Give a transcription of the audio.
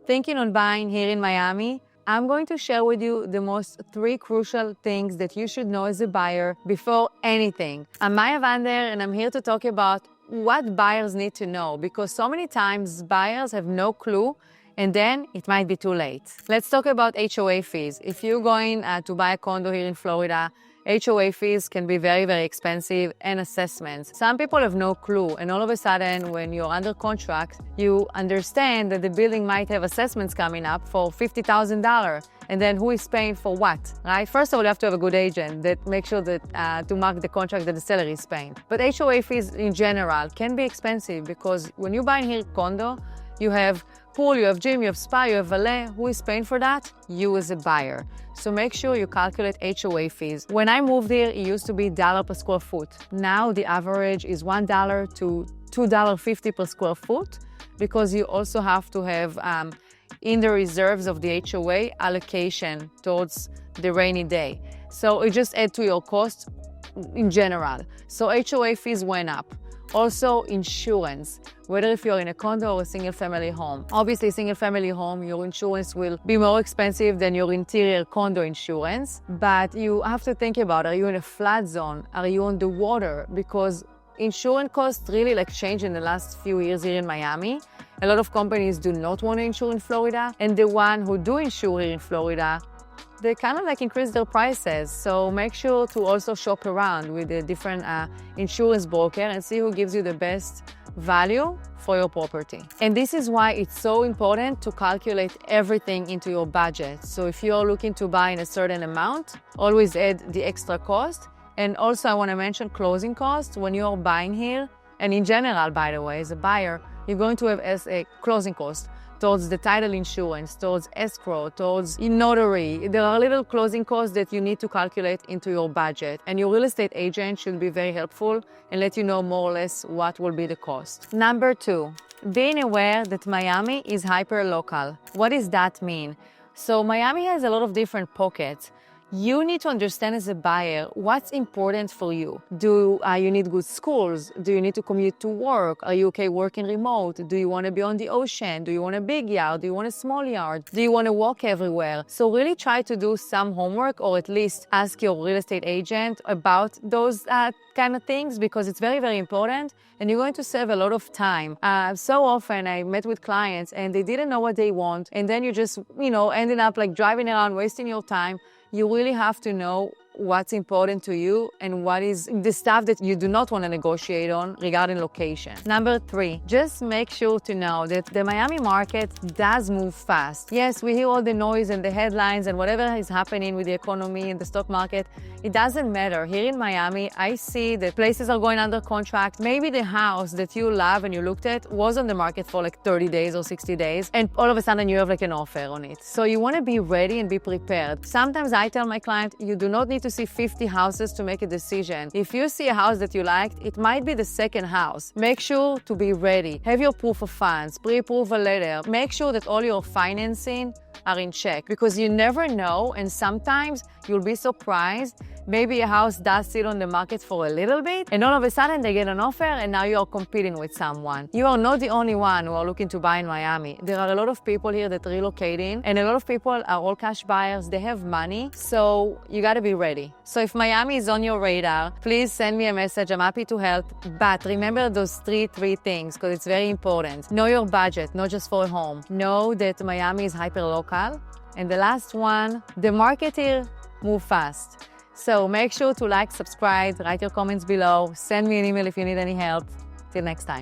thinking on buying here in Miami, I'm going to share with you the most 3 crucial things that you should know as a buyer before anything. I'm Maya Vander, and I'm here to talk about what buyers need to know, because so many times buyers have no clue and then it might be too late. Let's talk about HOA fees. If you're going to buy a condo here in Florida, HOA fees can be very, very expensive, and assessments. Some people have no clue, and all of a sudden, when you're under contract, you understand that the building might have assessments coming up for $50,000. And then who is paying for what, right? First of all, you have to have a good agent that makes sure that to mark the contract that the seller is paying. But HOA fees in general can be expensive, because when you buy here condo, you have pool, you have gym, you have spa, you have valet. Who is paying for that? You as a buyer. So make sure you calculate HOA fees. When I moved here, it used to be $1 per square foot. Now the average is $1 to $2.50 per square foot, because you also have to have in the reserves of the HOA allocation towards the rainy day. So it just adds to your cost in general. So HOA fees went up. Also, insurance, whether if you're in a condo or a single-family home. Obviously, single-family home, your insurance will be more expensive than your interior condo insurance. But you have to think about, are you in a flood zone? Are you on the water? Because insurance costs really change in the last few years here in Miami. A lot of companies do not want to insure in Florida, and the one who do insure here in Florida, they kind of increase their prices. So make sure to also shop around with a different insurance broker and see who gives you the best value for your property. And this is why it's so important to calculate everything into your budget. So if you're looking to buy in a certain amount, always add the extra cost. And also I want to mention closing costs when you're buying here. And in general, by the way, as a buyer, you're going to have as a closing cost towards the title insurance, towards escrow, towards notary. There are little closing costs that you need to calculate into your budget. And your real estate agent should be very helpful and let you know more or less what will be the cost. Number 2, being aware that Miami is hyper-local. What does that mean? So Miami has a lot of different pockets. You need to understand as a buyer what's important for you. Do you need good schools? Do you need to commute to work? Are you okay working remote? Do you want to be on the ocean? Do you want a big yard? Do you want a small yard? Do you want to walk everywhere? So really try to do some homework, or at least ask your real estate agent about those kind of things, because it's very, very important, and you're going to save a lot of time. So often I met with clients and they didn't know what they want, and then you just, ending up driving around, wasting your time. You really have to know what's important to you and what is the stuff that you do not want to negotiate on regarding location. Number 3, just make sure to know that the Miami market does move fast. Yes, we hear all the noise and the headlines and whatever is happening with the economy and the stock market. It doesn't matter. Here in Miami, I see that places are going under contract. Maybe the house that you love and you looked at was on the market for 30 days or 60 days, and all of a sudden you have an offer on it. So you want to be ready and be prepared. Sometimes I tell my client, you do not need to see 50 houses to make a decision. If you see a house that you liked, it might be the second house. Make sure to be ready. Have your proof of funds, pre-approval letter. Make sure that all your financing are in check, because you never know, and sometimes you'll be surprised. Maybe a house does sit on the market for a little bit, and all of a sudden they get an offer, and now you're competing with someone. You are not the only one who are looking to buy in Miami. There are a lot of people here that are relocating, and a lot of people are all cash buyers. They have money, so you gotta be ready. So if Miami is on your radar, please send me a message. I'm happy to help. But remember those three things, because it's very important. Know your budget, not just for a home. Know that Miami is hyper-local. And the last one, the market here move fast. So make sure to subscribe, write your comments below, send me an email if you need any help. Till next time.